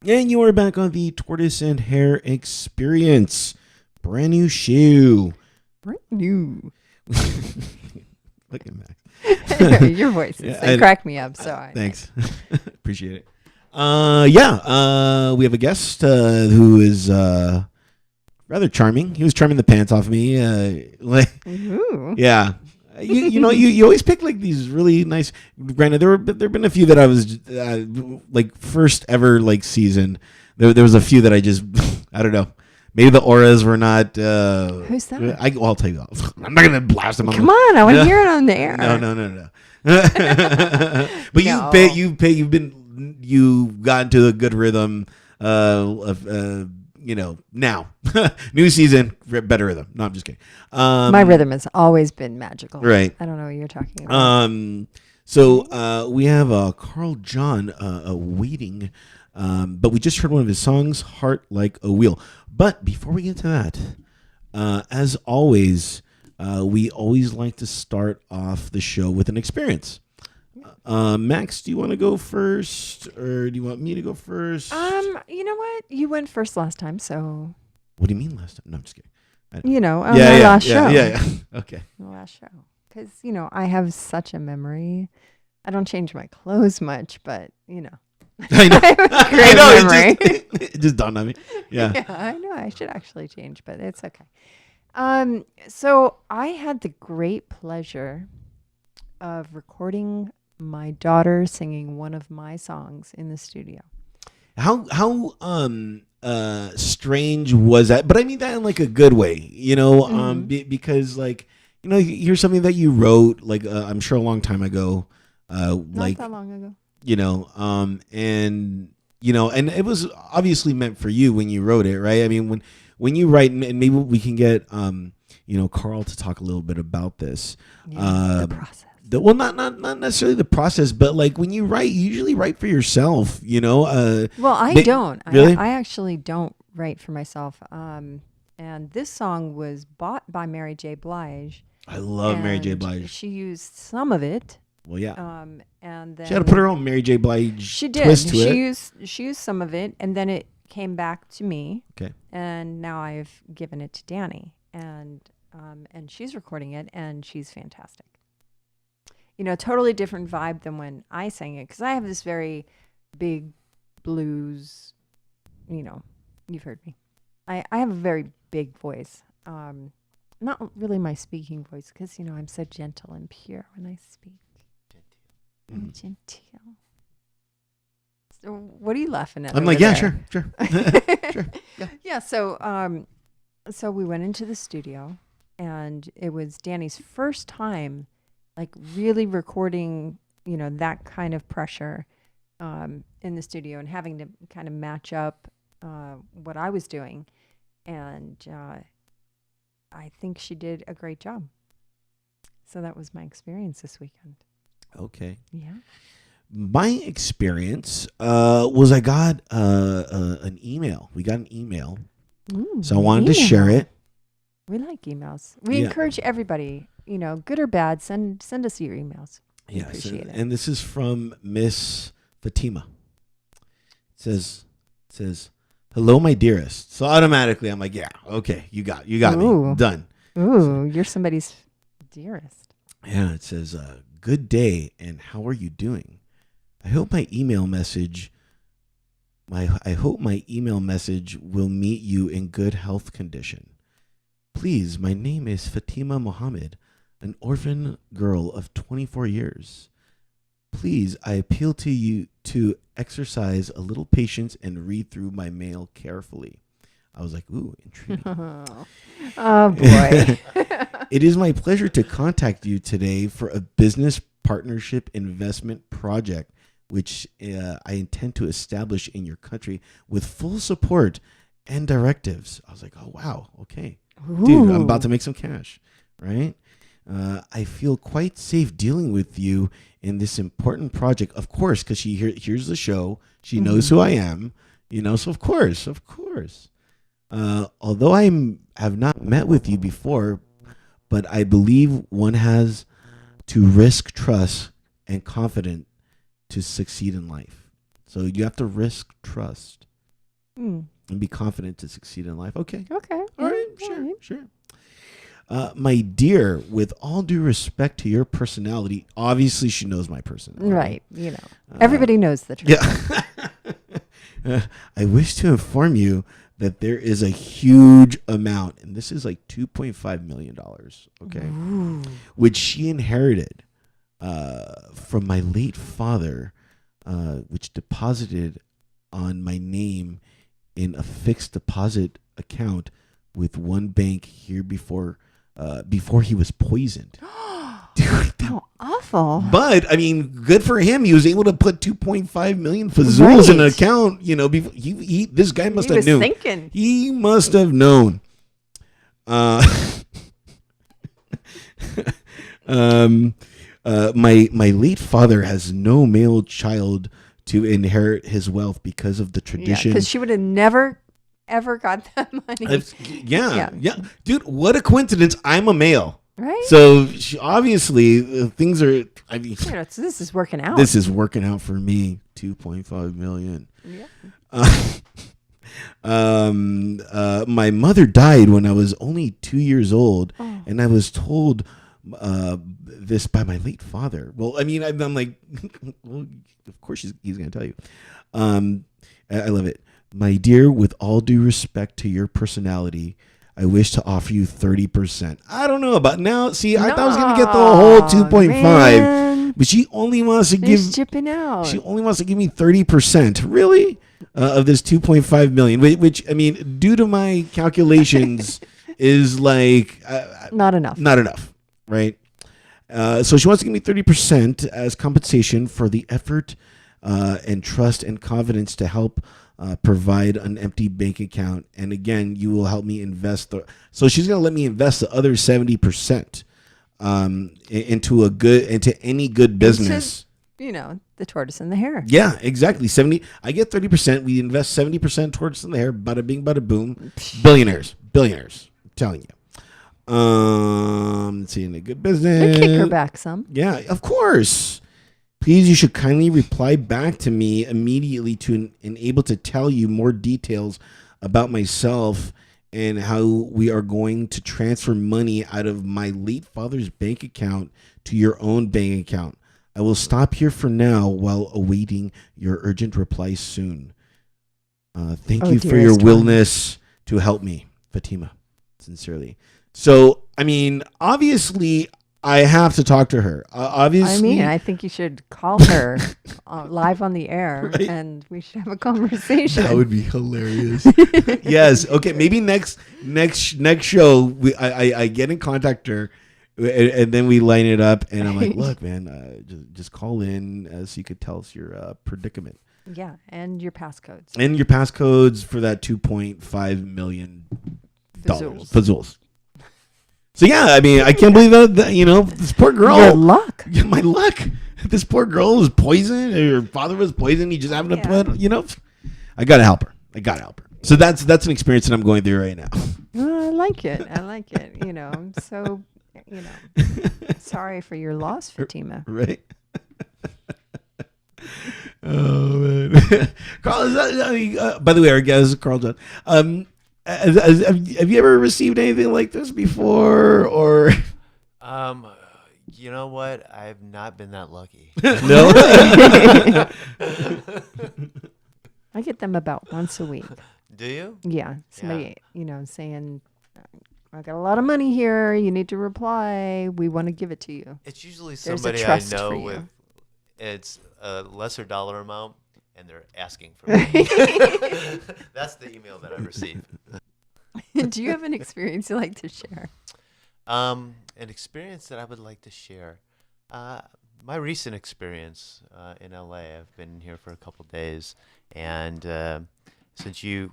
And you are back on the Tortoise and Hare experience. Brand new shoe. Brand new. Look at Max. Your voices, they crack me up. So thanks. Appreciate it. We have a guest who is rather charming. He was charming the pants off me. Ooh. Yeah. You always pick like these really nice. Granted, there've been a few that I was like first ever like season. There was a few that I just I don't know. Maybe the auras were not. Who's that? I'll tell you. I'm not gonna blast them. Come on, I want to hear it on the air. No. But no. You've gotten to a good rhythm of now new season, better rhythm. No, I'm just kidding. My rhythm has always been magical. Right. I don't know what you're talking about. So we have Carl John waiting, but we just heard one of his songs, "Heart Like a Wheel." But before we get to that, as always, we always like to start off the show with an experience. Max, do you want to go first, or do you want me to go first? You know what? You went first last time, so. What do you mean last time? No, I'm just kidding. On the last show. Yeah. Okay. The last show, because I have such a memory. I don't change my clothes much, but I know. I know. Memory. It just dawned on me. Yeah. I know. I should actually change, but it's okay. So I had the great pleasure of recording my daughter singing one of my songs in the studio. How strange was that? But I mean that in like a good way, because like here's something that you wrote like I'm sure a long time ago, not that long ago. And it was obviously meant for you when you wrote it, right? I mean when you write, and maybe we can get Carl to talk a little bit about this. The process. Not necessarily the process, but like when you write, you usually write for yourself, Well, I don't. Really? I actually don't write for myself. And this song was bought by Mary J. Blige. I love Mary J. Blige. She used some of it. Well, yeah. And then she had to put her own Mary J. Blige she did. twist to it. She used some of it, and then it came back to me. Okay. And now I've given it to Danny, and she's recording it, and she's fantastic. Totally different vibe than when I sang it, because I have this very big blues, you've heard me. I have a very big voice. Not really my speaking voice, because, I'm so gentle and pure when I speak. I'm genteel. So what are you laughing at? I'm like, yeah, sure. Sure. Yeah. Yeah, so we went into the studio, and it was Danny's first time like really recording, that kind of pressure in the studio, and having to kind of match up what I was doing. And I think she did a great job. So that was my experience this weekend. Okay. Yeah. My experience was I got an email. We got an email. Ooh, so I wanted to share it. We like emails. We encourage everybody, good or bad, send us your emails. We appreciate it. And this is from Miss Fatima. It says, "Hello, my dearest." So automatically I'm like, yeah, okay, you got me. Done. Ooh, you're somebody's dearest. Yeah, it says, "Good day, and how are you doing? I hope my email message will meet you in good health condition. Please, my name is Fatima Mohammed, an orphan girl of 24 years. Please, I appeal to you to exercise a little patience and read through my mail carefully." I was like, ooh, intriguing. Oh, boy. It is my pleasure to contact you today for a business partnership investment project, which I intend to establish in your country with full support and directives. I was like, oh, wow. Okay. Ooh. Dude, I'm about to make some cash, right? I feel quite safe dealing with you in this important project, of course, because she hears the show. She knows who I am, so of course. Although I have not met with you before, but I believe one has to risk trust and confidence to succeed in life. So you have to risk trust Mm. and be confident to succeed in life. Okay. Okay. All right. All Sure. right. Sure. My dear, with all due respect to your personality, obviously she knows my personality. Right. Everybody knows the truth. Yeah. I wish to inform you that there is a huge amount, and this is like $2.5 million, okay, Ooh. which she inherited from my late father, which deposited on my name in a fixed deposit account with one bank here before he was poisoned. Dude, How awful. but I mean, good for him. He was able to put 2.5 million fazools in an Right. account. Before this guy must He have was known. thinking. He must have known. My late father has no male child to inherit his wealth because of the tradition. Because she would have never, ever got that money. Yeah. Dude, what a coincidence. I'm a male. Right? So she, obviously things are, I mean, So this is working out. this is working out for me. 2.5 million. Yeah. My mother died when I was only 2 years old, Oh. and I was told this by my late father. Well, I mean, I'm like, well, of course he's going to tell you. I love it. My dear, with all due respect to your personality, I wish to offer you 30%. I don't know about now. See, I thought I was going to get the whole 2.5, man. but she only wants to She's give. chipping out. She only wants to give me 30%. Really? Of this 2.5 million, which I mean, due to my calculations, is like Not enough. not enough, right? So she wants to give me 30% as compensation for the effort and trust and confidence to help provide an empty bank account. And again, you will help me invest. So she's going to let me invest the other 70% into any good business. The tortoise and the hare. Yeah, exactly. 70. I get 30%. We invest 70% towards in the hair. Bada bing, bada boom. Billionaires. I'm telling you. Let's see, in a good business. They kick her back some. Yeah, of course. Please, you should kindly reply back to me immediately to enable to tell you more details about myself and how we are going to transfer money out of my late father's bank account to your own bank account. I will stop here for now while awaiting your urgent reply soon. Thank you for your dearest willingness to help me, Fatima. Sincerely. So, I mean, obviously, I have to talk to her. Obviously, I think you should call her live on the air, Right? and we should have a conversation. that would be hilarious. Yes. Okay. Maybe next show, I get in contact her, and then we line it up, and I'm like, look, man, just call in so you could tell us your predicament. Yeah, and your passcodes. And your passcodes for that $2.5 million. Fazools. So yeah, I mean, I can't believe that this poor girl. Your luck. Yeah, my luck. This poor girl was poisoned. Her father was poisoned. He just happened to put. I gotta help her. So that's an experience that I'm going through right now. I like it. I'm so, sorry for your loss, Fatima. Right. Oh man, Carl. By the way, our guest is Carl John. Have you ever received anything like this before, or? You know what? I've not been that lucky. No. I get them about once a week. Do you? Yeah. Somebody, saying, I got a lot of money here. You need to reply. We want to give it to you. It's usually There's a somebody I trust for know you. with. It's a lesser dollar amount, and they're asking for me. That's the email that I received. Do you have an experience you like to share? An experience that I would like to share. My recent experience in LA. I've been here for a couple days, and since you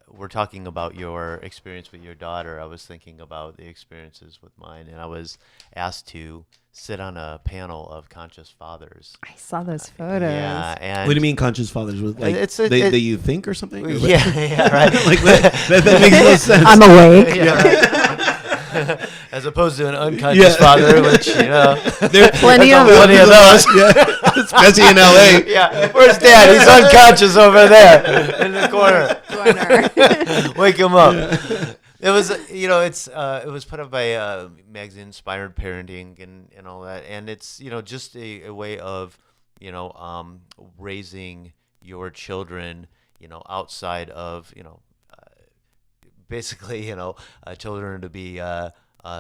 were talking about your experience with your daughter, I was thinking about the experiences with mine, and I was asked to sit on a panel of conscious fathers. I saw those photos. Yeah, and What do you mean conscious fathers? Like that you think or something? Or what? yeah, right. Like that makes no sense. I'm awake. Yeah. As opposed to an unconscious father, which There are Plenty of plenty of those. Yeah, especially in LA. Yeah, where's Dad? He's unconscious over there in the corner. Do runner. Wake him up. It was, it was put up by magazine Inspired Parenting and all that, and it's just a way of raising your children outside of basically children to be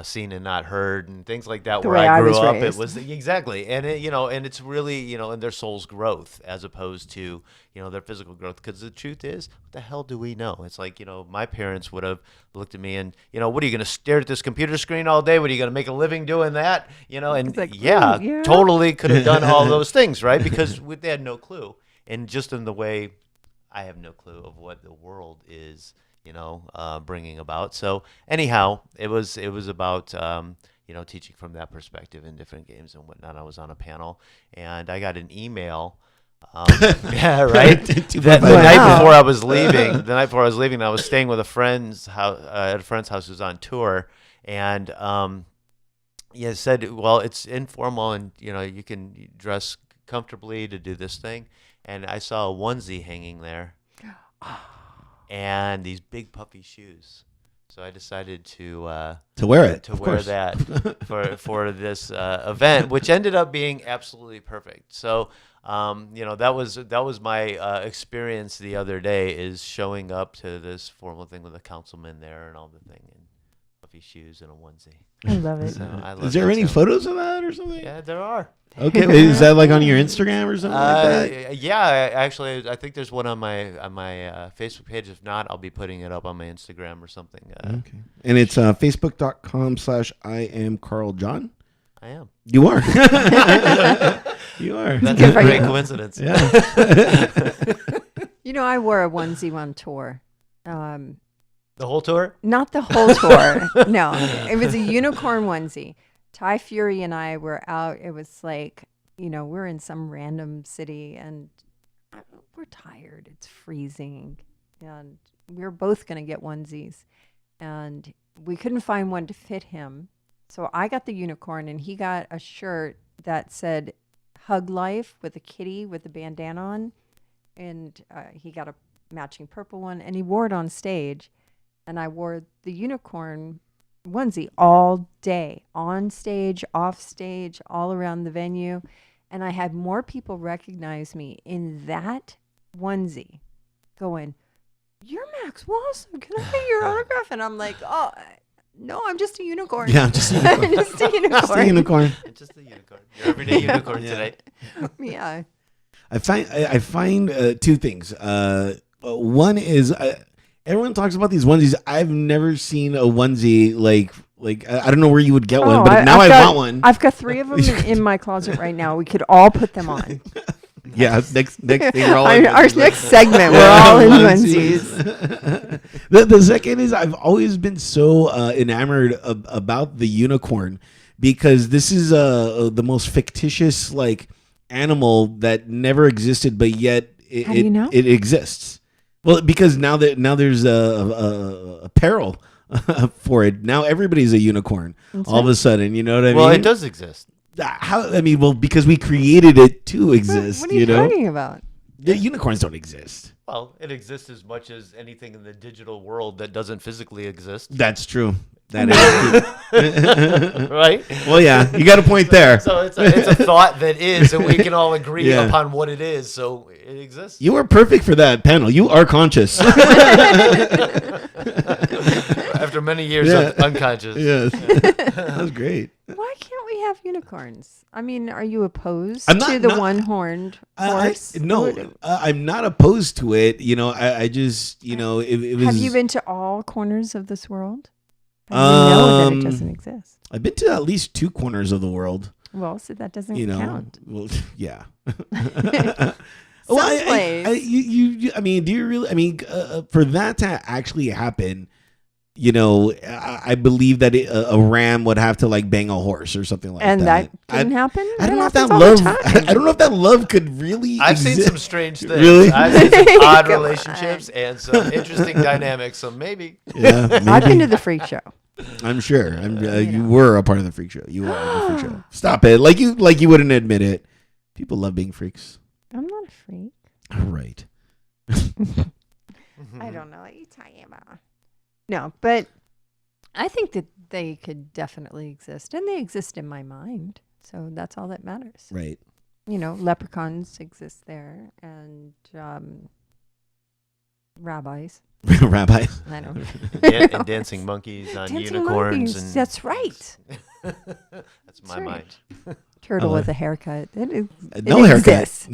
seen and not heard and things like that. The Where way I I grew was up, raised. it was exactly, and and it's really in their soul's growth as opposed to their physical growth. Because the truth is, what the hell do we know? It's like my parents would have looked at me and what are you going to stare at this computer screen all day? What are you going to make a living doing that? And It's like, yeah, ooh, yeah. totally could have done all those things, right? Because they had no clue, and just in the way I have no clue of what the world is. Bringing about. So anyhow, it was about teaching from that perspective in different games and whatnot. I was on a panel and I got an email. Yeah, right. The night before I was leaving, I was staying with a friend's house at a friend's house who's on tour, and it said, well, it's informal and you can dress comfortably to do this thing. And I saw a onesie hanging there. And these big puffy shoes, so I decided to wear it, to wear that for this event, which ended up being absolutely perfect. So, that was my experience the other day, is showing up to this formal thing with a councilman there and all the thing, and puffy shoes and a onesie. I love it. So I love Is there it, any so- photos of that or something? Yeah, there are. Okay, is that like on your Instagram or something like that? Yeah, actually, I think there's one on my Facebook page. If not, I'll be putting it up on my Instagram or something. Okay. And it's facebook.com/I am Carl John. I am. You are. You are. That's a great coincidence. Yeah. I wore a onesie on tour. The whole tour? Not the whole tour. No, it was a unicorn onesie. Ty Fury and I were out. It was like, we're in some random city and we're tired. It's freezing. And we were both going to get onesies. And we couldn't find one to fit him. So I got the unicorn and he got a shirt that said Hug Life with a kitty with a bandana on. And he got a matching purple one and he wore it on stage. And I wore the unicorn onesie all day, on stage, off stage, all around the venue. And I had more people recognize me in that onesie going, "You're Max Walson. Can I get your autograph?" And I'm like, "Oh, no, I'm just a unicorn." Yeah, I'm just a unicorn. Just a unicorn. Just a unicorn. It's just a unicorn. Your everyday unicorn today. Yeah. I find two things. One is everyone talks about these onesies. I've never seen a onesie like I don't know where you would get one, but now I want one. I've got 3 of them in my closet right now. We could all put them on. Yeah, next thing we're all Our onesies. next segment, we're all in onesies. The second is I've always been so enamored about the unicorn because this is the most fictitious animal that never existed, but yet How do you know? it exists. Well, because now there's a apparel for it. Now everybody's a unicorn. All of a sudden, you know what I mean? Well, it does exist. Because we created it to exist. What are you talking about? The unicorns don't exist. Well, it exists as much as anything in the digital world that doesn't physically exist. That's true. That is true. Right? Well, yeah, you got a point there. So it's a thought that is, and we can all agree Yeah. upon what it is. So it exists. You are perfect for that panel. You are conscious. After many years of unconscious. Yes. That was great. Why can't we have unicorns? I mean, are you opposed I'm not- to the not- one-horned horse? I'm not opposed to it. I just, it was. Have you been to all corners of this world? And you know that it doesn't exist. I've been to at least 2 corners of the world. Well, so that doesn't count. Well, yeah. Someplace. I mean, do you really? I mean, for that to actually happen, I believe that a ram would have to bang a horse or something like And that. that didn't happen? I don't know if that happens all love. the time. I don't know if that love could really. I've seen exist. some strange things. Really? I've seen some odd Come on. relationships and some interesting dynamics. So maybe. Yeah, I've maybe. been to the freak show. I'm sure. You were a part of the freak show. You were on the freak show. Stop it. Like you wouldn't admit it. People love being freaks. I'm not a freak. All right. I don't know what you're talking about. No, but I think that they could definitely exist, and they exist in my mind. So that's all that matters. Right. Leprechauns exist there, and rabbis. Rabbi. I don't know. And dancing monkeys on Dancing unicorns. monkeys, And that's right. That's my right. mind. Turtle Oh. with a haircut. It No haircut. exists.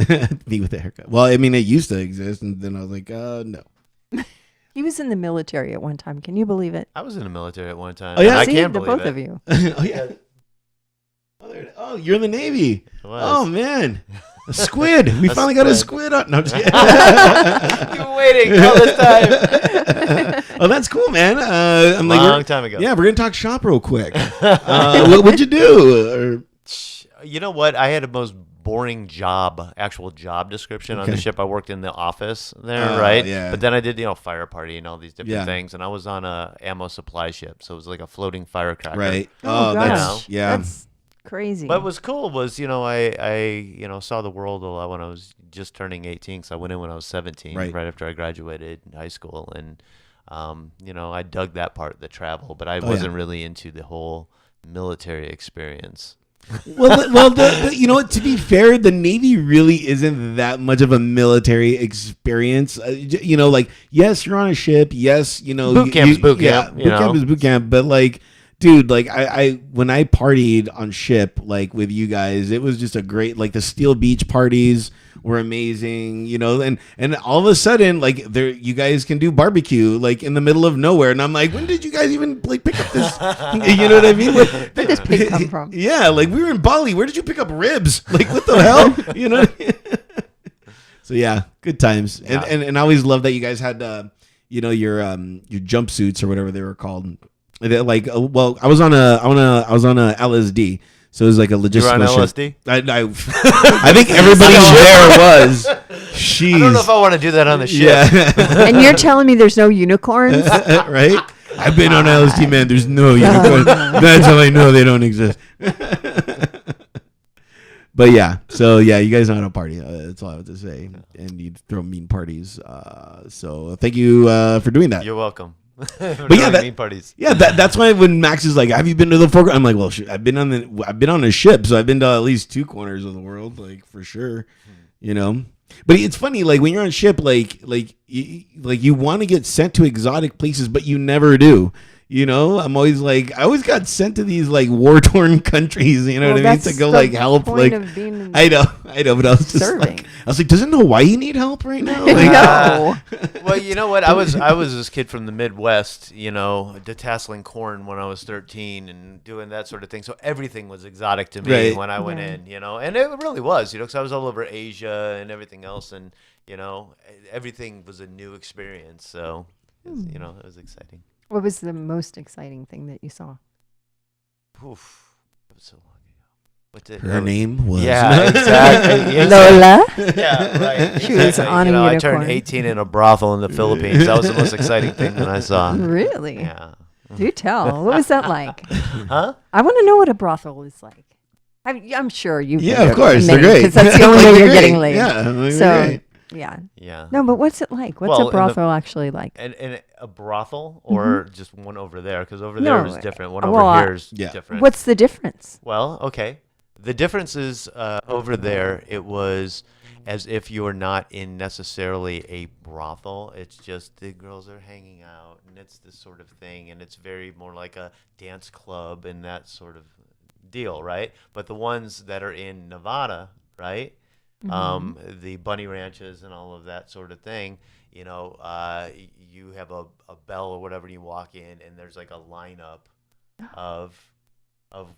Me with a haircut. Well, I mean, it used to exist, and then I was like, no. He was in the military at one time. Can you believe it? I was in the military at one time. Oh, yeah? and I See, can't the believe both it. of you. Oh yeah. Oh, you're in the Navy. It was. Oh man, a squid. We A finally got a squid. squid on. No, I'm just kidding. You were waiting all this time. Oh, that's cool, man. I'm like, Long time ago. yeah, we're gonna talk shop real quick. What'd you do? You know what? I had a most boring actual job description on the Okay. ship. I worked in the office there, Oh, right? yeah. But then I did, fire party and all these different Yeah. things. And I was on a ammo supply ship, so it was like a floating firecracker. Right. Oh, that's gosh. yeah. That's crazy. What was cool was, I saw the world a lot when I was just turning 18. So I went in when I was 17, Right. right after I graduated high school, and I dug that part, the travel, but I yeah. wasn't really into the whole military experience. To be fair, the Navy really isn't that much of a military experience. Yes, you're on a ship. Yes, Boot camp's boot camp, Boot camp is boot camp. But dude, I when I partied on ship, with you guys, it was just a great, the Steel Beach parties were amazing, and all of a sudden, you guys can do barbecue, in the middle of nowhere. And I'm like, when did you guys even, pick up this? You know what I mean? Where did this pig come from? Yeah, we were in Bali. Where did you pick up ribs? What the hell? So yeah, good times. Yeah. And I always love that you guys had your jumpsuits or whatever they were called. I was on a LSD. So it was like a logistical You were on ship. LSD? I think everybody there was. Jeez. I don't know if I want to do that on the ship. Yeah. And you're telling me there's no unicorns? Right? I've been on LSD, man. There's no unicorn. That's how I know they don't exist. But yeah, so yeah, you guys know how to party. That's all I have to say. And you throw mean parties. So thank you for doing that. You're welcome. But yeah, mean parties. Yeah, that's why when Max is like, "Have you been to the foreground?" I'm like, "Well, I've been on a ship, so I've been to at least 2 corners of the world, for sure." But it's funny, when you're on ship, you want to get sent to exotic places, but you never do. I'm always I always got sent to these war torn countries. You know what I mean? To go help. Point of being I know, but I was just serving. I was like, doesn't Hawaii need help right now? No. Well, you know what? I was this kid from the Midwest, detasseling corn when I was 13 and doing that sort of thing. So everything was exotic to me Right. when I went Right. in, and it really was, because I was all over Asia and everything else, and everything was a new experience. So, it was exciting. What was the most exciting thing that you saw? Oof, it was so long ago. What did Her name was Yeah, exactly. Lola? Yeah, right. She was on a I unicorn. turned 18 in a brothel in the Philippines. That was the most exciting thing that I saw. Really? Yeah. Do tell. What was that like? Huh? I want to know what a brothel is like. I'm sure you've Yeah, of course, they're great. because that's the only way They're you're great. getting laid. Yeah, they're So great. yeah. Yeah. No, but what's it like? What's Well, a in the- brothel actually like? And a brothel or just one over there? Because over there No, is different. One well, over here is Yeah. different. What's the difference? Well, okay. The difference is over there, it was as if you are not in necessarily a brothel. It's just the girls are hanging out, and it's this sort of thing, and it's very more like a dance club and that sort of deal, right? But the ones that are in Nevada, right? The bunny ranches and all of that sort of thing, you have a bell or whatever, and you walk in, and there's like a lineup of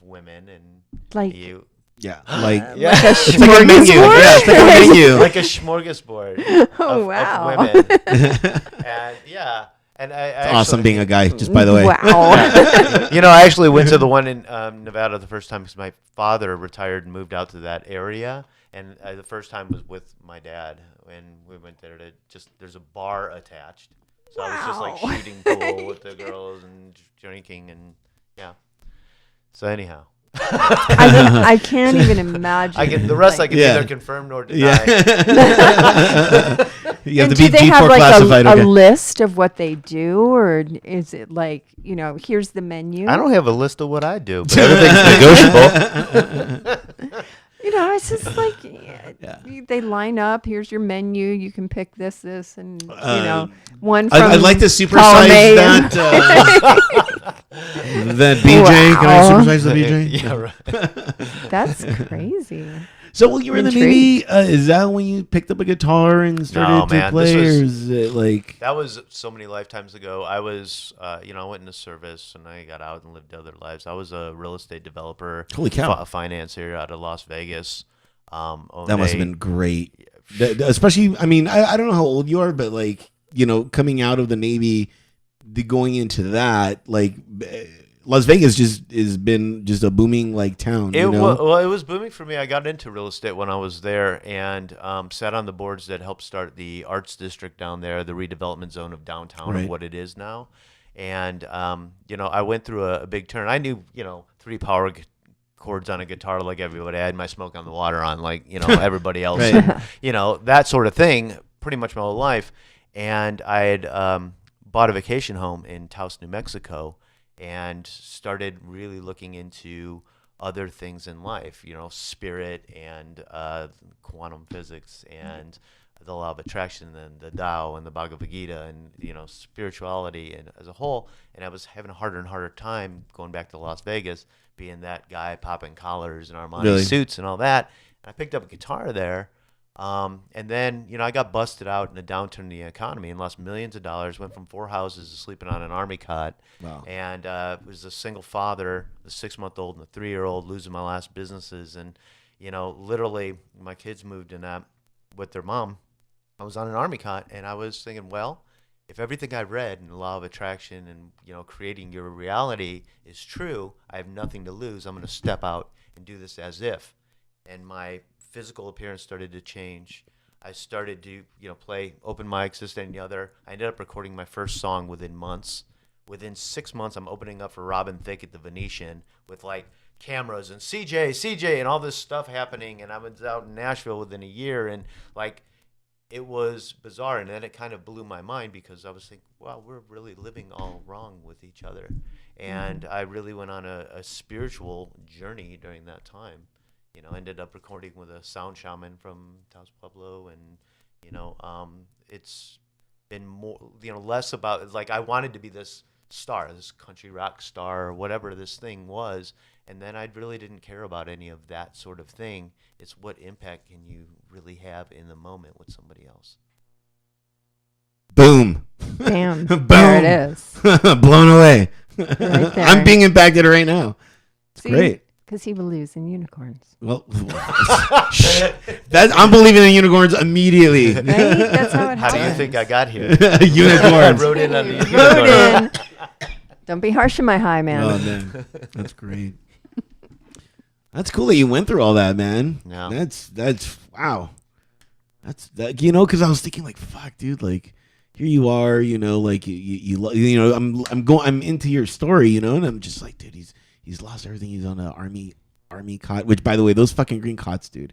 women, and Like you Yeah, yeah. like a it's like a menu. smorgasbord? Yeah, it's like a menu. like a smorgasbord Oh, of wow. women. And yeah, and I Awesome actually, being a guy, just by the way. Wow. I actually went to the one in Nevada the first time because my father retired and moved out to that area, and the first time was with my dad, and we went there to there's a bar attached, so I was just Wow. like shooting pool with the girls and drinking, and yeah. So anyhow. I can't even imagine. The rest I can Yeah. neither confirm nor deny. Yeah. You have And to do be they have G4 like classified. a Okay. list of what they do, or is it like, here's the menu? I don't have a list of what I do, but everything's negotiable. It's just like Yeah. they line up. Here's your menu. You can pick this, and Uh, one from I'd like to supersize column A that. That BJ. Can I Wow. supersize the BJ? Yeah, right. That's crazy. So when you were in the Navy, is that when you picked up a guitar and started to man, play, this or was- is it like? That was so many lifetimes ago. I was, I went into service and I got out and lived other lives. I was a real estate developer, Holy cow. a financier out of Las Vegas. Owned That must have a- been great. Especially, I mean, I don't know how old you are, but like, coming out of the Navy, going into that, like, Las Vegas just has been just a booming like town. It was booming for me. I got into real estate when I was there and sat on the boards that helped start the arts district down there, the redevelopment zone of downtown Right. of what it is now. And, I went through a big turn. I knew, 3 power chords on a guitar like everybody. I had my Smoke on the Water on like, everybody else. Right. And, that sort of thing pretty much my whole life. And I had bought a vacation home in Taos, New Mexico, and started really looking into other things in life, spirit and quantum physics and the law of attraction and the Tao and the Bhagavad Gita and, spirituality and as a whole. And I was having a harder and harder time going back to Las Vegas, being that guy popping collars and Armani Really? suits and all that. And I picked up a guitar there. And then, I got busted out in a downturn in the economy and lost millions of dollars, went from 4 houses to sleeping on an army cot. Wow. And was a single father, the 6-month-old and the 3-year-old, losing my last businesses. And, literally my kids moved in that with their mom. I was on an army cot and I was thinking, well, if everything I read in the law of attraction and, creating your reality is true, I have nothing to lose. I'm going to step out and do this as if. And my physical appearance started to change. I started to, play open mics, this, that, and the other. I ended up recording my first song within months. Within 6 months, I'm opening up for Robin Thicke at the Venetian with like cameras and CJ, and all this stuff happening. And I was out in Nashville within a year, and like it was bizarre. And then it kind of blew my mind because I was thinking, wow, we're really living all wrong with each other. And I really went on a spiritual journey during that time. Ended up recording with a sound shaman from Taos Pueblo, and it's been more, less about like I wanted to be this star, this country rock star, or whatever this thing was, and then I really didn't care about any of that sort of thing. It's what impact can you really have in the moment with somebody else. Boom. Bam. Boom. There it is. Blown away. Right there. I'm being impacted right now. It's great. Because he believes in unicorns. Well, I'm believing in unicorns immediately. Right? That's how it How happens. do you think I got here? Unicorns. I wrote in on the Wrote unicorn. in. Don't be harsh on my high, man. Oh man, that's great. That's cool that you went through all that, man. Yeah. That's wow. That's that. Because I was thinking like, fuck, dude, like here you are, like I'm into your story, and I'm just like, dude, he's lost everything. He's on an army cot, which by the way, those fucking green cots, dude.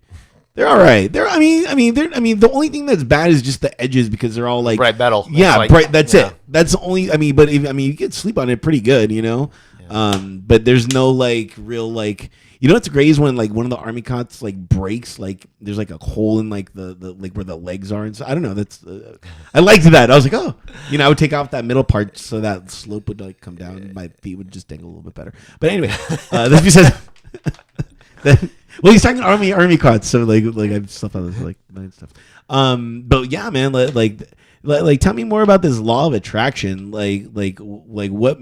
They're all right. I mean, the only thing that's bad is just the edges because they're all like Bright metal. Yeah, Like, bright. That's yeah. it. That's the only. You can sleep on it pretty good, But there's no like real like. What's great is when like one of the army cots like breaks, like there's like a hole in like the like where the legs are, and so I don't know. That's I liked that. I was like, oh, I would take off that middle part so that slope would like come down, and my feet would just dangle a little bit better. But anyway, that's because. Well, he's talking army cots, so like I stuff on this like nice stuff. But yeah, man, like tell me more about this law of attraction. Like what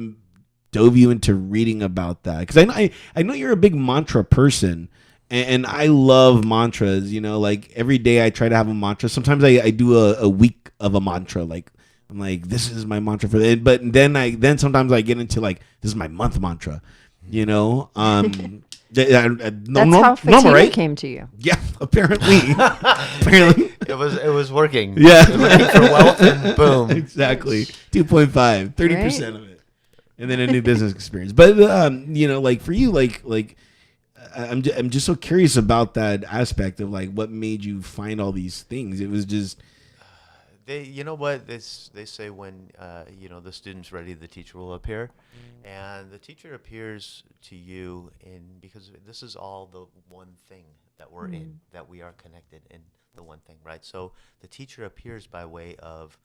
dove you into reading about that? Because I know you're a big mantra person, and I love mantras. Like every day I try to have a mantra. Sometimes I do a week of a mantra. Like I'm like, this is my mantra for it. But then sometimes I get into like, this is my month mantra. That's how Fatima right? came to you. Yeah, apparently. Apparently. It was working. Yeah. Looking for wealth and boom. Exactly. 2.5, 30% of it. And then a new business experience. But like for you, like I'm just so curious about that aspect of like what made you find all these things. It was just you know what they say when the student's ready, the teacher will appear, and the teacher appears to you because this is all the one thing that we're in, that we are connected in the one thing, right? So the teacher appears by way of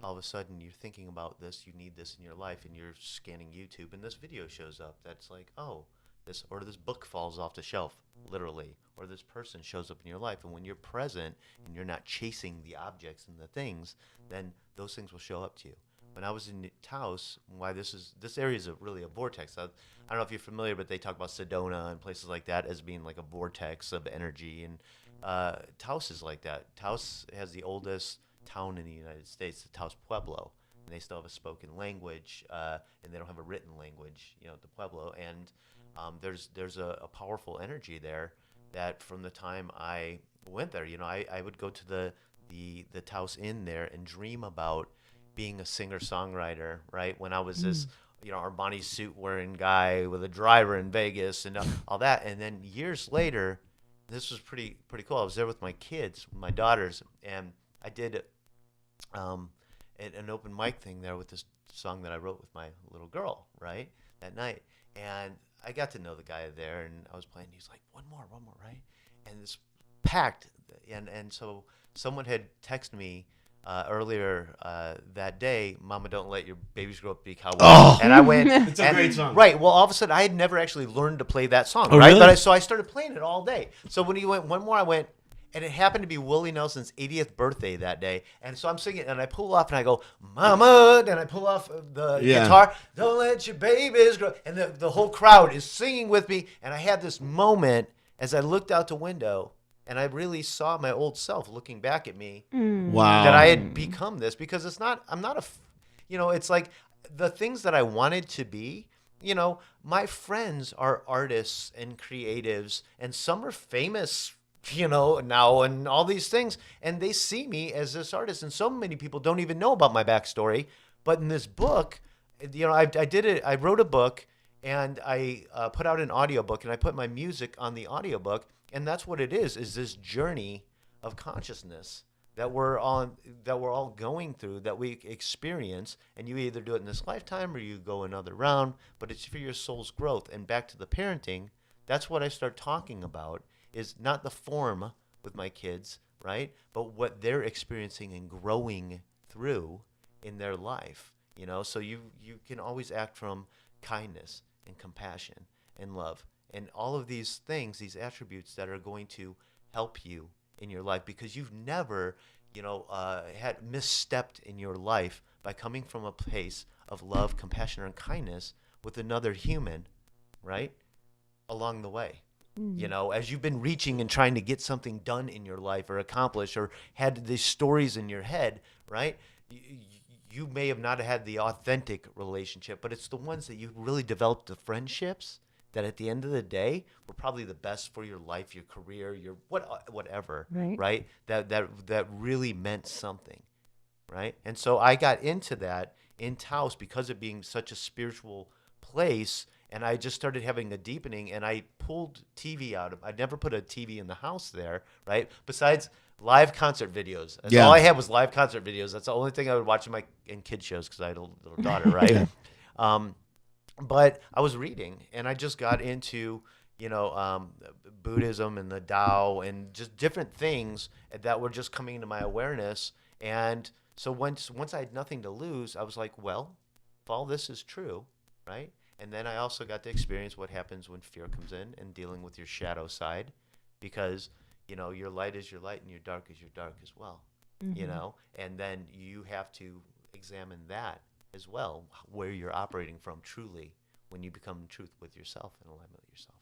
all of a sudden you're thinking about this, you need this in your life, and you're scanning YouTube, and this video shows up that's like, oh, this book falls off the shelf, literally, or this person shows up in your life. And when you're present and you're not chasing the objects and the things, then those things will show up to you. When I was in Taos, why this area is really a vortex. I don't know if you're familiar, but they talk about Sedona and places like that as being like a vortex of energy, and Taos is like that. Taos has the oldest town in the United States, the Taos Pueblo, and they still have a spoken language, and they don't have a written language, the Pueblo. And there's a powerful energy there that from the time I went there, I would go to the Taos Inn there and dream about being a singer-songwriter, right? When I was this, Armani suit wearing guy with a driver in Vegas and all that. And then years later, this was pretty cool. I was there with my kids, my daughters, and I did an open mic thing there with this song that I wrote with my little girl, right, that night. And I got to know the guy there, and I was playing. He's like, one more, right? And it's packed. And so someone had texted me earlier that day, Mama, don't let your babies grow up to be cowboys. Oh, and I went, it's a great song. Right. Well, all of a sudden, I had never actually learned to play that song, Oh, right? really? So I started playing it all day. So when he went, one more, I went, and it happened to be Willie Nelson's 80th birthday that day. And so I'm singing, and I pull off, and I go, Mama, and I pull off the guitar, don't let your babies grow. And the whole crowd is singing with me. And I had this moment as I looked out the window, and I really saw my old self looking back at me. Wow. That I had become this, because I'm not it's like the things that I wanted to be. My friends are artists and creatives, and some are famous now and all these things, and they see me as this artist, and so many people don't even know about my backstory. But in this book, I wrote a book, and I put out an audiobook, and I put my music on the audiobook, and that's what it is this journey of consciousness that we're all going through, that we experience, and you either do it in this lifetime or you go another round, but it's for your soul's growth. And back to the parenting, that's what I start talking about, is not the form with my kids, right? But what they're experiencing and growing through in their life, So you can always act from kindness and compassion and love and all of these things, these attributes that are going to help you in your life, because you've never, had misstepped in your life by coming from a place of love, compassion, and kindness with another human, right? Along the way. As you've been reaching and trying to get something done in your life or accomplish, or had these stories in your head, right? You may have not had the authentic relationship, but it's the ones that you really developed the friendships that at the end of the day were probably the best for your life, your career, your whatever, right? That really meant something, right? And so I got into that in Taos because of being such a spiritual place. And I just started having a deepening, and I pulled TV out of. I never put a TV in the house there, right? Besides live concert videos. That's all I had was live concert videos. That's the only thing I would watch in kid shows, because I had a little daughter, right? But I was reading, and I just got into, Buddhism and the Tao and just different things that were just coming into my awareness. And so once I had nothing to lose, I was like, well, if all this is true, right? And then I also got to experience what happens when fear comes in and dealing with your shadow side, because, your light is your light and your dark is your dark as well, and then you have to examine that as well, where you're operating from truly when you become in truth with yourself and alignment with yourself.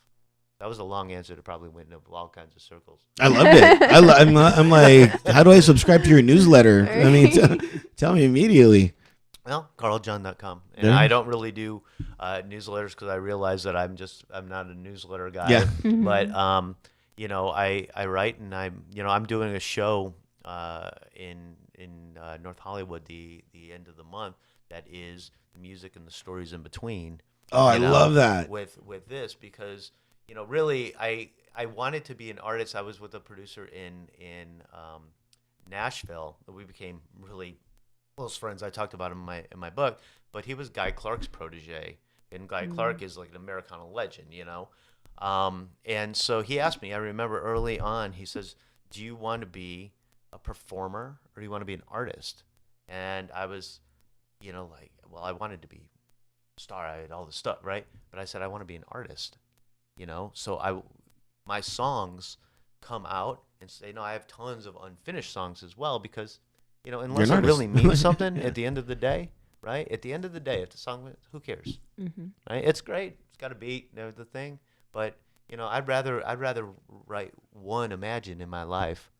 That was a long answer that probably went into all kinds of circles. I loved it. I'm like, how do I subscribe to your newsletter? I mean, tell me immediately. Well, carljohn.com. And I don't really do newsletters, because I realize that I'm not a newsletter guy. Yeah. But, I write, and I'm doing a show in North Hollywood the end of the month that is the music and the stories in between. Oh, I love that. With this, because, really, I wanted to be an artist. I was with a producer in Nashville. We became really close friends. I talked about him in my book, but he was Guy Clark's protege, and Guy Clark is like an Americana legend, you know. And so he asked me. I remember early on, he says, "Do you want to be a performer or do you want to be an artist?" And I was, you know, like, well, I wanted to be a star. I had all the stuff, right? But I said I want to be an artist, you know. So my songs come out and say, no, I have tons of unfinished songs as well because, you know, unless it really means something at the end of the day, right? At the end of the day, if the song, who cares, right? It's great. It's got a beat and the thing, but you know, I'd rather write one Imagine in my life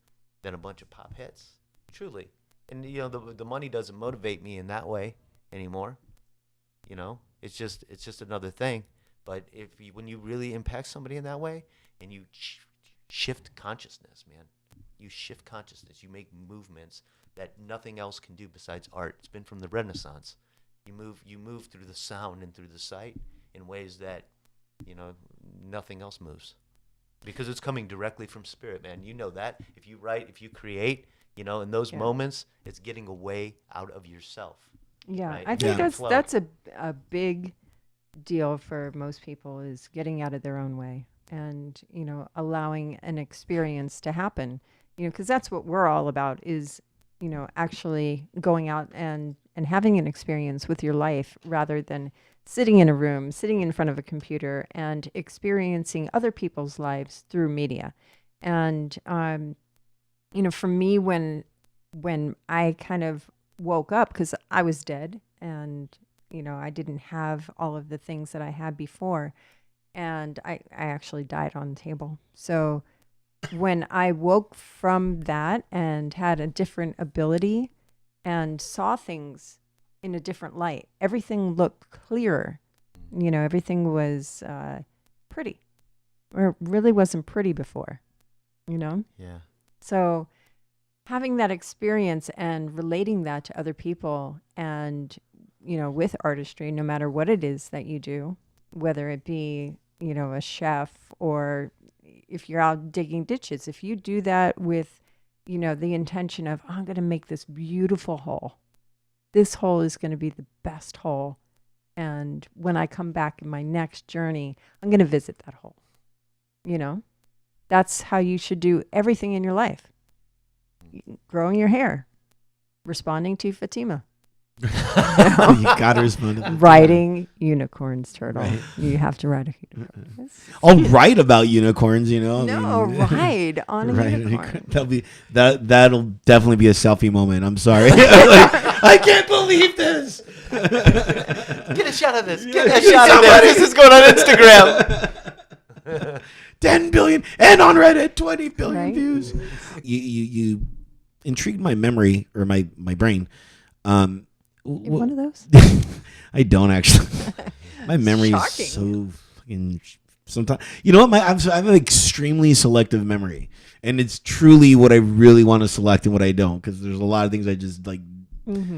than a bunch of pop hits, truly. And you know, the money doesn't motivate me in that way anymore. You know, it's just another thing. But when you really impact somebody in that way, and you shift consciousness, man, you shift consciousness. You make movements that nothing else can do besides art. It's been from the Renaissance. You move through the sound and through the sight in ways that, you know, nothing else moves, because it's coming directly from spirit, man. You know that if you write, if you create, you know, in those moments, it's getting away out of yourself. Yeah, right? I think that's a big deal for most people, is getting out of their own way and, you know, allowing an experience to happen, you know, because that's what we're all about, is, you know, actually going out and having an experience with your life rather than sitting in a room, sitting in front of a computer and experiencing other people's lives through media. And, you know, for me, when I kind of woke up, because I was dead and, you know, I didn't have all of the things that I had before, and I actually died on the table. So when I woke from that and had a different ability and saw things in a different light, everything looked clearer. You know, everything was pretty, or it really wasn't pretty before, you know? Yeah. So having that experience and relating that to other people, and, you know, with artistry, no matter what it is that you do, whether it be, you know, a chef, or if you're out digging ditches, if you do that with, you know, the intention of, oh, I'm going to make this beautiful hole. This hole is going to be the best hole. And when I come back in my next journey, I'm going to visit that hole. You know, that's how you should do everything in your life. Growing your hair, responding to Fatima. You got to respond to that. Riding unicorns, Turtle. Right. You have to ride a unicorn. I'll write about unicorns, you know. Ride on a unicorn. That'll definitely be a selfie moment. I'm sorry. Like, I can't believe this. Get a shot of this. Get a shot of this. This is going on Instagram. 10 billion, and on Reddit 20 billion Right? views. You intrigued my memory, or my brain. You have one of those? I don't actually. My memory is Shocking. so fucking. Sometimes, you know what? I have an extremely selective memory, and it's truly what I really want to select and what I don't, because there's a lot of things I just like,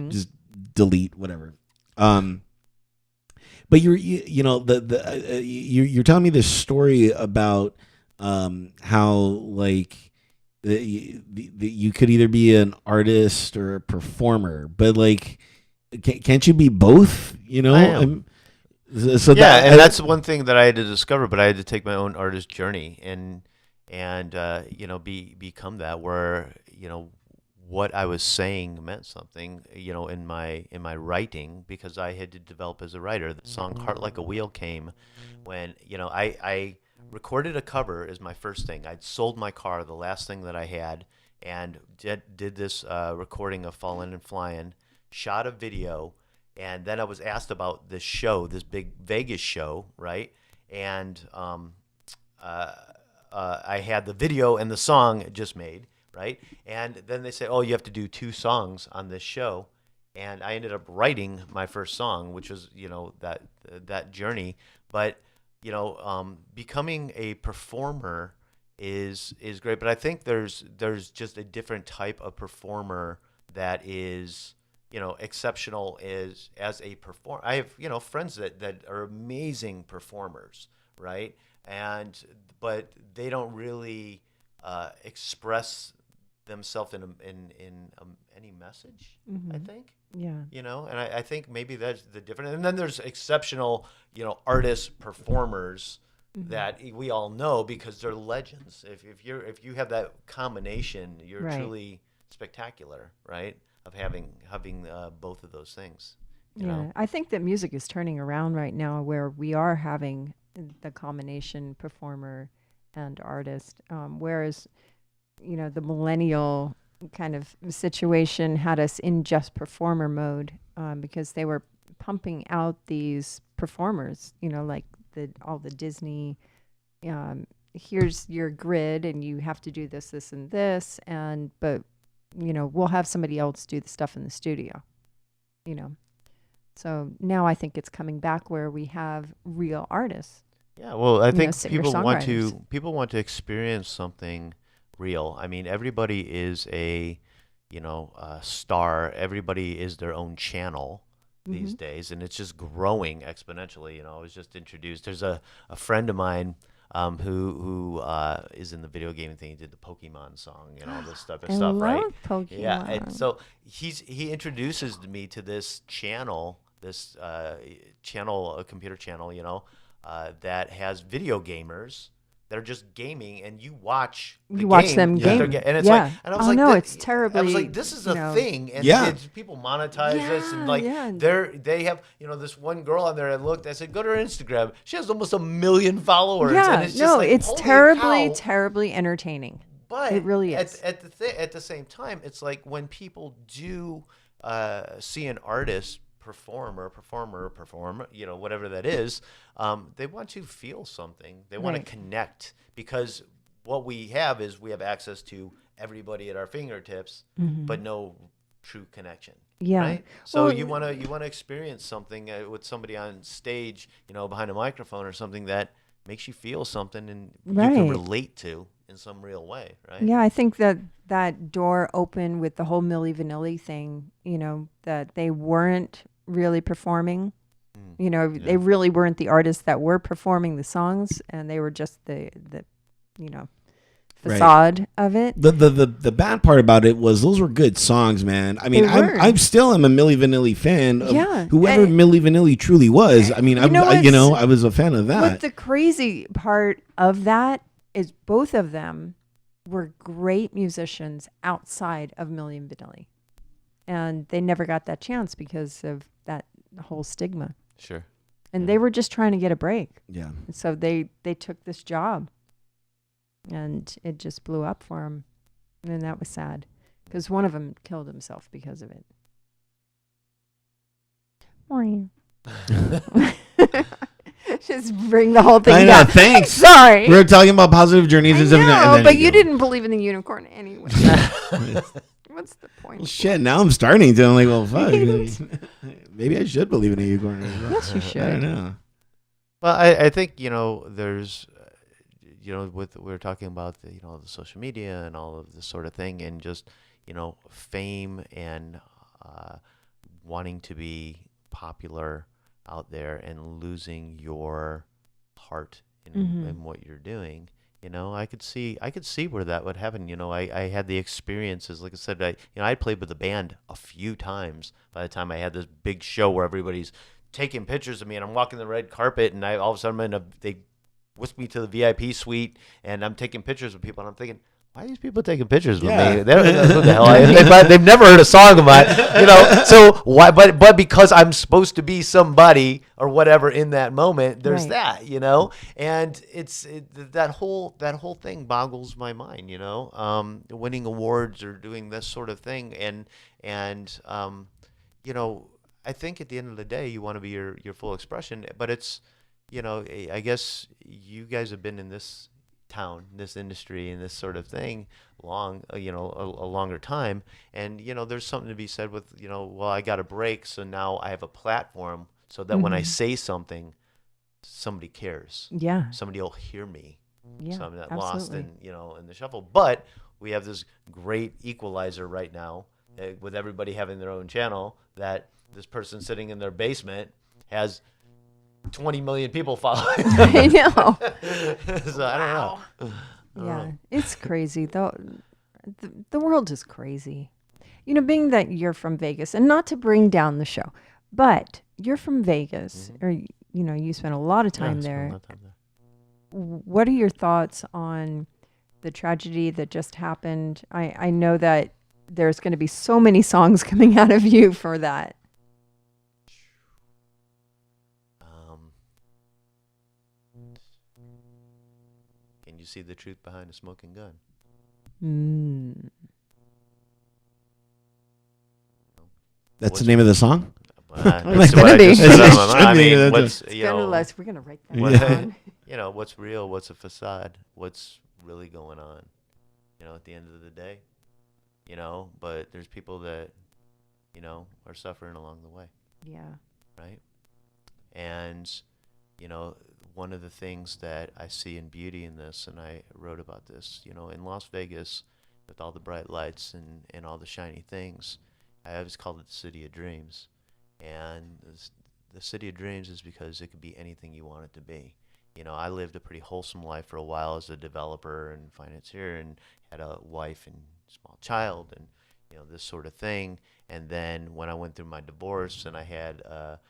just delete, whatever. But you know, you're telling me this story about how, like, you could either be an artist or a performer, but like, can't you be both? You know, I am. So yeah, and that's one thing that I had to discover, but I had to take my own artist journey and you know, become that, where, you know, what I was saying meant something, you know, in my writing, because I had to develop as a writer. The song "Heart Like a Wheel" came when, you know, I recorded a cover as my first thing. I'd sold my car, the last thing that I had, and did this recording of "Fallin' and Flyin'," shot a video, and then I was asked about this show, this big Vegas show, right? And I had the video and the song just made, right? And then they said, oh, you have to do 2 songs on this show. And I ended up writing my first song, which was, you know, that journey. But, you know, becoming a performer is great. But I think there's just a different type of performer that is, you know, exceptional as a performer. I have, you know, friends that are amazing performers, right? But they don't really express themselves in any message. I think. Yeah. You know, and I think maybe that's the difference. And then there's exceptional, you know, artists, performers that we all know because they're legends. If you have that combination, you're Right. truly spectacular, right? Of having both of those things. You Yeah, know? I think that music is turning around right now where we are having the combination performer and artist. Whereas, you know, the millennial kind of situation had us in just performer mode because they were pumping out these performers, you know, like all the Disney, here's your grid and you have to do this, this, and this. But, you know, we'll have somebody else do the stuff in the studio, you know. So now I think it's coming back where we have real artists. Yeah, well, I think singer-songwriters. people want to experience something real. I mean, everybody is a, you know, a star. Everybody is their own channel these days, and it's just growing exponentially. You know, I was just introduced. There's a friend of mine who is in the video gaming thing. He did the Pokemon song and all this type of I stuff, love right? Pokemon. Yeah, and so he introduces me to this channel, a computer channel, you know, that has video gamers that are just gaming, and you watch them that they're game. and it's Yeah. like, and I was Oh, like, no, it's terribly, I was like, this is a you know, thing, and Yeah. people monetize this, and like Yeah. they have, you know, this one girl on there. I said, go to her Instagram. She has almost 1 million followers, Yeah, and it's just no, like, it's holy terribly, cow. terribly entertaining. But It really is. At the same time, it's like when people do see an artist perform, you know, whatever that is, they want to feel something. They want Right. to connect, because what we have access to everybody at our fingertips, but no true connection. Yeah. Right. So Well, you want to experience something with somebody on stage, you know, behind a microphone or something that makes you feel something and you can Right. relate to in some real way, right? Yeah, I think that door opened with the whole Milli Vanilli thing, you know, that they weren't really performing. You know, they really weren't the artists that were performing the songs, and they were just the you know, Right. facade of it. The bad part about it was those were good songs, man. I mean, They were. I'm still am a Milli Vanilli fan of Yeah. whoever And- Milli Vanilli truly was. I mean, You know I was a fan of that. What the crazy part of that is both of them were great musicians outside of Milli Vanilli. And they never got that chance because of that whole stigma. Sure. And they were just trying to get a break. Yeah. And so they took this job. And it just blew up for them. And that was sad. Because one of them killed himself because of it. Just bring the whole thing I know. down. Thanks. Sorry. We're talking about positive journeys I and stuff. know, and then but you didn't believe in the unicorn anyway. What's the point? Well, shit, now I'm starting to. I'm like, well, fuck. Maybe I should believe in a unicorn. Yes, you should. I don't know. Well, I think, you know, there's, you know, we were talking about the, you know, the social media and all of this sort of thing, and just, you know, fame and wanting to be popular out there and losing your heart in what you're doing. You know, I could see where that would happen. You know, I had the experiences, like I said, I played with the band a few times by the time I had this big show where everybody's taking pictures of me and I'm walking the red carpet, and all of a sudden they whisk me to the VIP suite and I'm taking pictures with people, and I'm thinking, why are these people taking pictures with Yeah. me? They don't know who the hell I am. But they've never heard a song of mine, you know. So why? But because I'm supposed to be somebody or whatever in that moment, there's Right. that, you know. And that whole thing boggles my mind, you know. Winning awards or doing this sort of thing, and you know, I think at the end of the day, you want to be your full expression. But it's, you know, I guess you guys have been in this town, this industry, and this sort of thing you know, a longer time, and you know, there's something to be said with, you know, well, I got a break, so now I have a platform, so that when I say something, somebody cares, Yeah. somebody will hear me, Yeah. so I'm not lost absolutely. in, you know, in the shuffle. But we have this great equalizer right now, with everybody having their own channel, that this person sitting in their basement has 20 million people following. I know. So I don't know. Yeah, it's crazy though. the world is crazy. You know, being that you're from Vegas, and not to bring down the show, but you're from Vegas, or you know, you spent a lot of time Yeah, spent a there. lot of time there. What are your thoughts on the tragedy that just happened? I know that there's going to be so many songs coming out of you for that. Can you see the truth behind a smoking gun? Mm. That's the name of the song? It's That's gonna what I be. just said on my It's mind. I gonna be. mean, what's, It's you gonna know, last. We're gonna write that what, down. you know, what's real, what's a facade, what's really going on, you know, at the end of the day, you know, but there's people that, you know, are suffering along the way, Yeah. right? And, you know, one of the things that I see in beauty in this, and I wrote about this, you know, in Las Vegas, with all the bright lights and all the shiny things, I always called it the city of dreams. And the city of dreams is because it could be anything you want it to be. You know, I lived a pretty wholesome life for a while as a developer and financier, and had a wife and small child, and you know, this sort of thing. And then when I went through my divorce, and I had a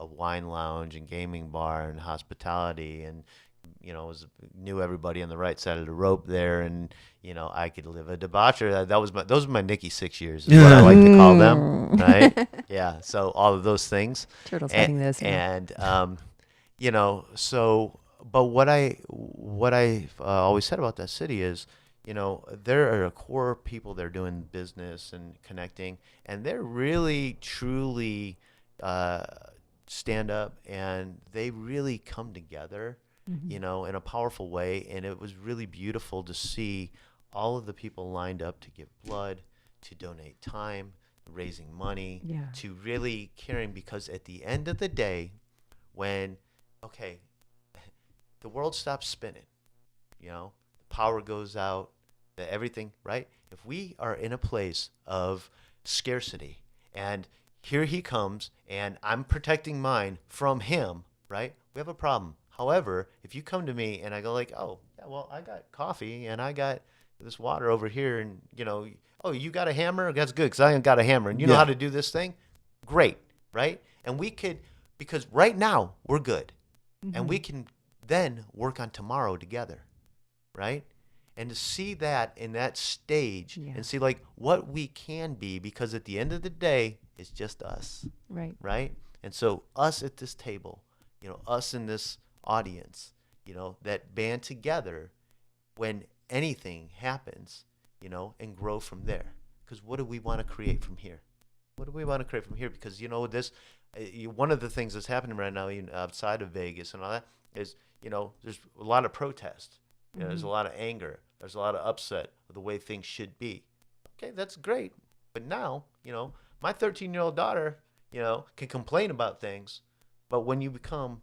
wine lounge and gaming bar and hospitality, and you know, knew everybody on the right side of the rope there, and you know, I could live a debauchery. Those were my Nicky 6 years, is what I like to call them, right? Yeah. So all of those things. Turtle's having this now. And you know, so but what I always said about that city is, you know, there are a core people that are doing business and connecting, and they're really truly stand up, and they really come together, you know, in a powerful way. And it was really beautiful to see all of the people lined up to give blood, to donate time, raising money, Yeah. to really caring, because at the end of the day, when, okay, the world stops spinning, you know, the power goes out, everything, right? If we are in a place of scarcity, and here he comes, and I'm protecting mine from him, right? We have a problem. However, if you come to me and I go like, oh, yeah, well, I got coffee and I got this water over here, and you know, oh, you got a hammer? That's good, because I ain't got a hammer, and you know Yeah. how to do this thing? Great, right? And we could, because right now we're good, and we can then work on tomorrow together, right? And to see that in that stage, Yeah. and see like what we can be, because at the end of the day, it's just us, Right. right? And so us at this table, you know, us in this audience, you know, that band together when anything happens, you know, and grow from there. Because what do we want to create from here? What do we want to create from here? Because, you know, this, one of the things that's happening right now, even outside of Vegas and all that, is, you know, there's a lot of protest. You know, there's a lot of anger. There's a lot of upset of the way things should be. Okay, that's great. But now, you know, my 13-year-old daughter, you know, can complain about things. But when you become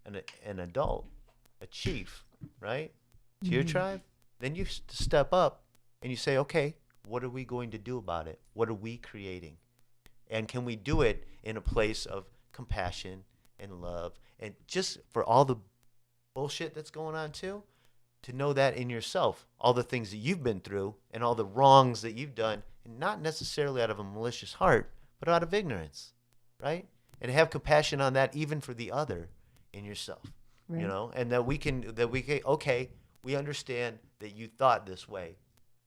an adult, a chief, right, to your tribe, then you step up and you say, okay, what are we going to do about it? What are we creating? And can we do it in a place of compassion and love? And just for all the bullshit that's going on too, to know that in yourself, all the things that you've been through and all the wrongs that you've done, and not necessarily out of a malicious heart, but out of ignorance, right? And have compassion on that, even for the other in yourself, Right. you know, and that we can, okay, we understand that you thought this way,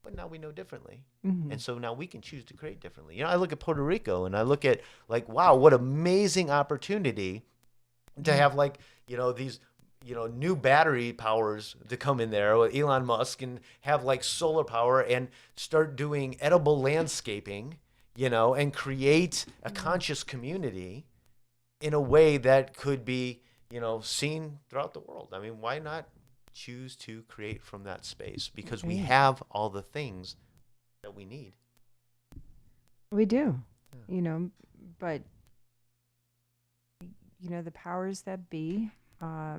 but now we know differently. And so now we can choose to create differently. You know, I look at Puerto Rico and I look at like, wow, what amazing opportunity to have like, you know, these, you know, new battery powers to come in there with Elon Musk, and have like solar power, and start doing edible landscaping, you know, and create a conscious community in a way that could be, you know, seen throughout the world. I mean, why not choose to create from that space? Because we Right. have all the things that we need. We do, you know, but you know, the powers that be.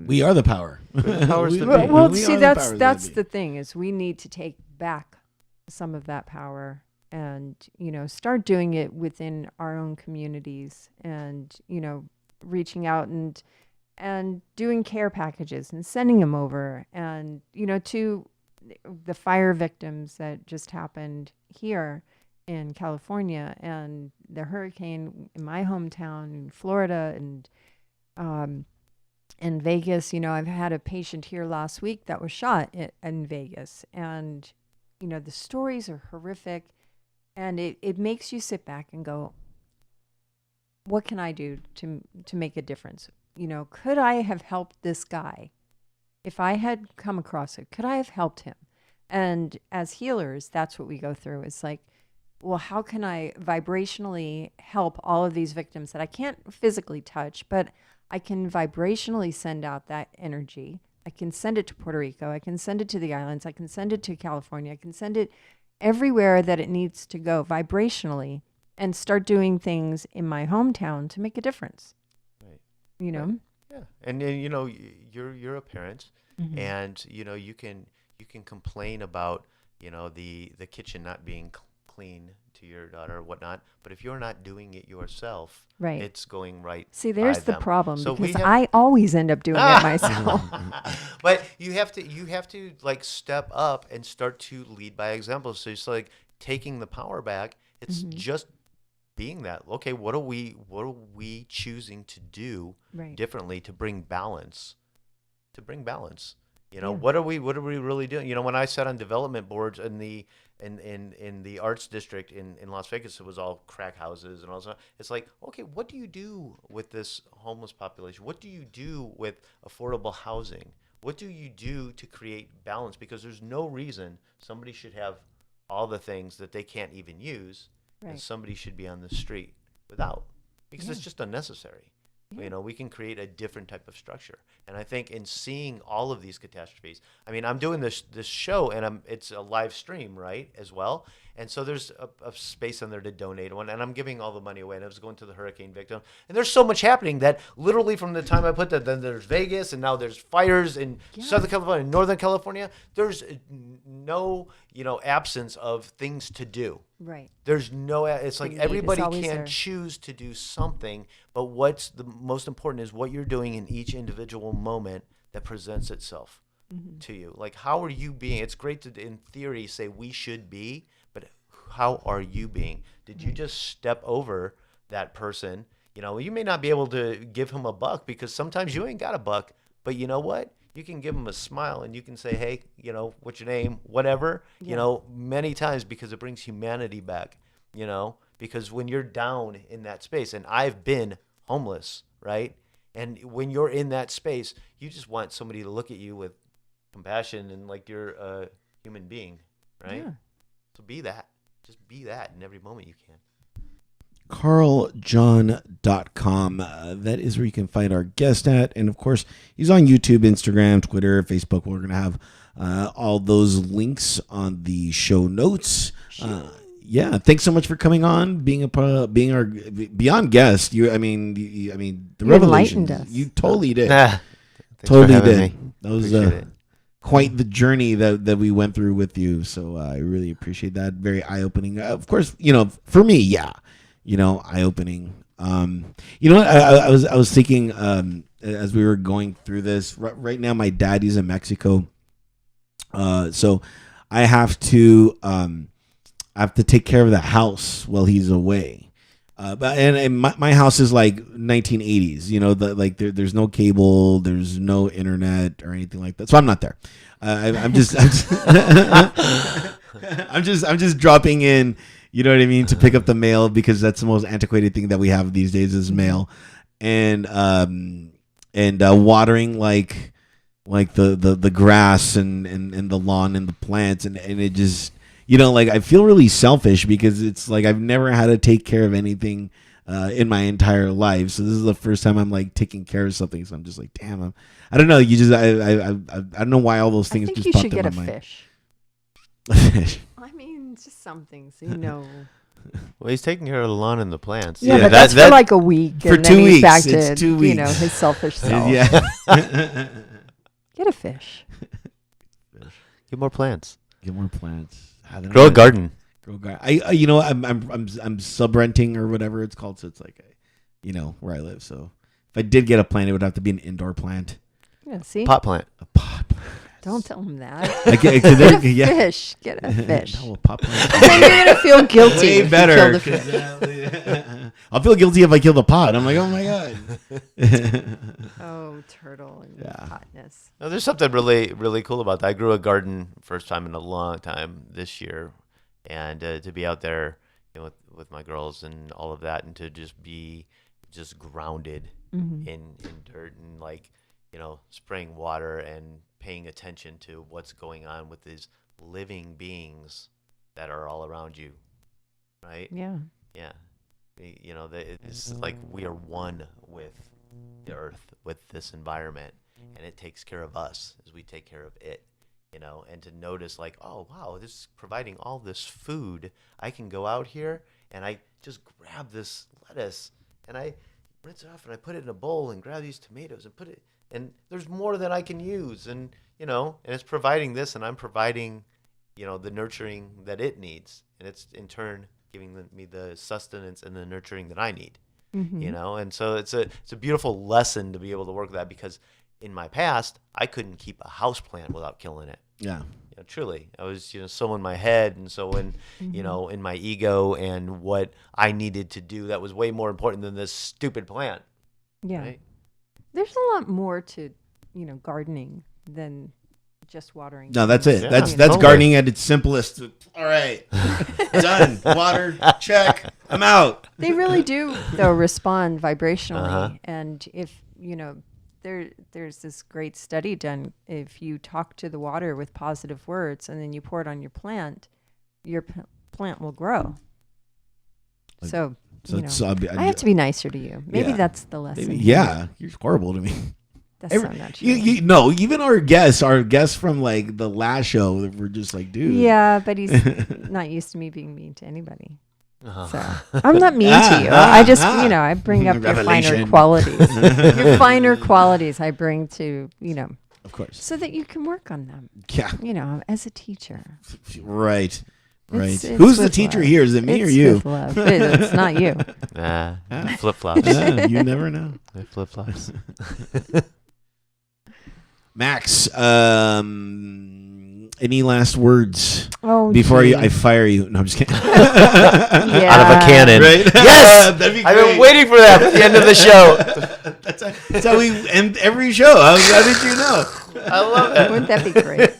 We are the power. the powers that be. Well, We see, are the that's powers that's that be. the thing, is we need to take back some of that power, and you know, start doing it within our own communities, and you know, reaching out and doing care packages and sending them over, and you know, to the fire victims that just happened here in California, and the hurricane in my hometown in Florida, and um, in Vegas. I've had a patient here last week that was shot in Vegas, and the stories are horrific, and it makes you sit back and go, what can I do to make a difference? Could I have helped this guy? If I had come across it, could I have helped him? And as healers, that's what we go through. It's like, well, how can I vibrationally help all of these victims that I can't physically touch, but I can vibrationally send out that energy. I can send it to Puerto Rico. I can send it to the islands. I can send it to California. I can send it everywhere that it needs to go vibrationally, and start doing things in my hometown to make a difference. Right. Right. Yeah. And you're a parent, Mm-hmm. and you can complain about the kitchen not being clean to your daughter or whatnot, but if you're not doing it yourself, Right. it's going right. See, there's by the them. problem, So because we have- I always end up doing it myself. But you have to like step up and start to lead by example. So it's like taking the power back. It's Mhm. just being that. Okay, what are we choosing to do Right. differently to bring balance? Yeah. What are we really doing? When I sat on development boards in the arts district in Las Vegas, it was all crack houses and all that. It's like, okay, what do you do with this homeless population? What do you do with affordable housing? What do you do to create balance? Because there's no reason somebody should have all the things that they can't even use, and Right. somebody should be on the street without, because it's Yeah. just unnecessary. Yeah. We can create a different type of structure. And I think in seeing all of these catastrophes, I mean, I'm doing this show, and it's a live stream, right, as well. And so there's a space on there to donate one, and I'm giving all the money away, and I was going to the hurricane victim. And there's so much happening that literally from the time I put that, then there's Vegas, and now there's fires in Yeah. Southern California, Northern California. There's no, absence of things to do. Right. There's no, it's like The need is everybody always can there. choose to do something, but what's the most important is what you're doing in each individual moment that presents itself Mm-hmm. to you. Like, how are you being? It's great to, in theory, say we should be, but how are you being? Did you just step over that person? You may not be able to give him a buck, because sometimes you ain't got a buck, but you know what? You can give him a smile, and you can say, hey, what's your name? Whatever, Yeah. many times, because it brings humanity back, because when you're down in that space, and I've been homeless, right? And when you're in that space, you just want somebody to look at you with compassion and like you're a human being, right? Yeah. So be that. Just be that in every moment you can. carljohn.com. That is where you can find our guest at. And of course, he's on YouTube, Instagram, Twitter, Facebook. We're going to have all those links on the show notes. Yeah, thanks so much for coming on, being our beyond guest. The revelations. enlightened us. You totally did. Thanks Totally for having did. me. That was Appreciate it. quite the journey that we went through with you. So I really appreciate that. Very eye opening. Of course, for me, yeah, eye opening. I was thinking as we were going through this. Right now, my dad is in Mexico, so I have to take care of the house while he's away. But my house is like 1980s, there's no cable, there's no internet or anything like that. So I'm not there. I'm just I'm just dropping in, you know what I mean, to pick up the mail, because that's the most antiquated thing that we have these days is mail, and watering like the grass and the lawn and the plants, and it just. I feel really selfish, because it's like I've never had to take care of anything in my entire life. So this is the first time I'm like taking care of something. So I'm just like, damn, I don't know. I don't know why all those things I think just you popped should in get my a mind. fish. A fish. I mean, just something, so Well, he's taking care of the lawn and the plants. Yeah, but that's for like a week, For and 2 then he's weeks. back It's to 2 weeks. his selfish self. Yeah. Get a fish. Get more plants. Get more plants. Grow a garden. Grow a garden. I'm sub renting or whatever it's called. So it's like, where I live. So if I did get a plant, it would have to be an indoor plant. Yeah, see? Pot plant. A pot plant. Don't tell him that. Get Get a fish. Get a fish. No, Popeye. Then you're gonna feel guilty Way if you better. kill the fish. 'Cause, I'll feel guilty if I kill the pot. I'm like, oh my god. Oh, turtle and hotness. No, there's something really, really cool about that. I grew a garden first time in a long time this year, and to be out there, with my girls and all of that, and to just be just grounded in dirt and spraying water and paying attention to what's going on with these living beings that are all around you, right? Yeah. Yeah. It's like we are one with the earth, with this environment, and it takes care of us as we take care of it, and to notice like, oh, wow, this is providing all this food. I can go out here and I just grab this lettuce and I rinse it off and I put it in a bowl and grab these tomatoes and put it, and there's more that I can use, and and it's providing this, and I'm providing the nurturing that it needs, and it's in turn giving me the sustenance and the nurturing that I need. And so it's a beautiful lesson to be able to work with that, because in my past I couldn't keep a house plant without killing it. Yeah. Truly, I was so in my head, and so in my ego and what I needed to do, that was way more important than this stupid plant. Yeah. Right? There's a lot more to, gardening than just watering. No, that's it. Yeah, That's totally. gardening at its simplest. All right, done. Water, check. I'm out. They really do, though, respond vibrationally. Uh-huh. And if, there's this great study done. If you talk to the water with positive words and then you pour it on your plant plant will grow. So I have to be nicer to you. Maybe that's the lesson. Yeah, you're horrible to me. That's so not true. No, even our guests from like the last show, were just like, dude. Yeah, but he's not used to me being mean to anybody. Uh-huh. So I'm not mean to you. I just, I bring up your finer Revelation. qualities. Your finer qualities I bring to, Of course. so that you can work on them. Yeah. As a teacher. Right. It's Who's the with teacher love. here? Is it me It's or you? with love. It's not you. Flip flops. You never know. Flip flops. Max, any last words before I fire you? No, I'm just kidding. Yeah. Out of a cannon. Right? Yes! That'd be I've been great. waiting for that at the end of the show. That's how we end every show. How did you know? I love it. Wouldn't that be great?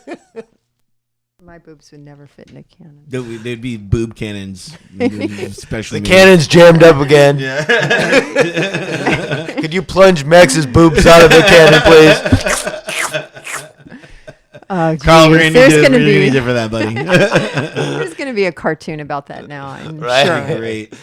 My boobs would never fit in a cannon. They'd be boob cannons, especially The cannon's jammed up again. Yeah. Could you plunge Max's boobs out of the cannon, please? Oh, Carl, we're geez. gonna There's going to need be you for that, buddy. there's going to be a cartoon about that now. I'm Right. sure. Great.